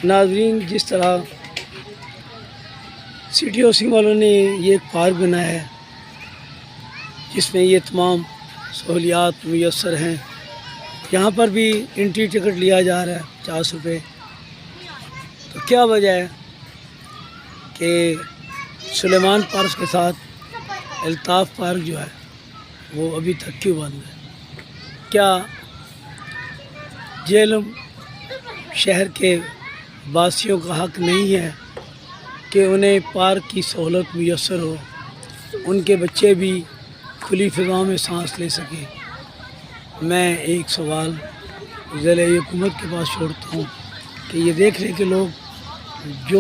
ناظرین، جس طرح سٹی ہاؤسنگ والوں نے یہ ایک پارک بنایا ہے جس میں یہ تمام سہولیات میسر ہیں، یہاں پر بھی انٹری ٹکٹ لیا جا رہا ہے 50 روپے۔ تو کیا وجہ ہے کہ سلیمان پارک کے ساتھ الطاف پارک جو ہے وہ ابھی تک کیوں بند ہے؟ کیا جہلم شہر کے باسیوں کا حق نہیں ہے کہ انہیں پارک کی سہولت میسر ہو، ان کے بچے بھی کھلی فضاؤں میں سانس لے سکیں؟ میں ایک سوال ضلع حکومت کے پاس چھوڑتا ہوں کہ یہ دیکھ لیں کہ لوگ جو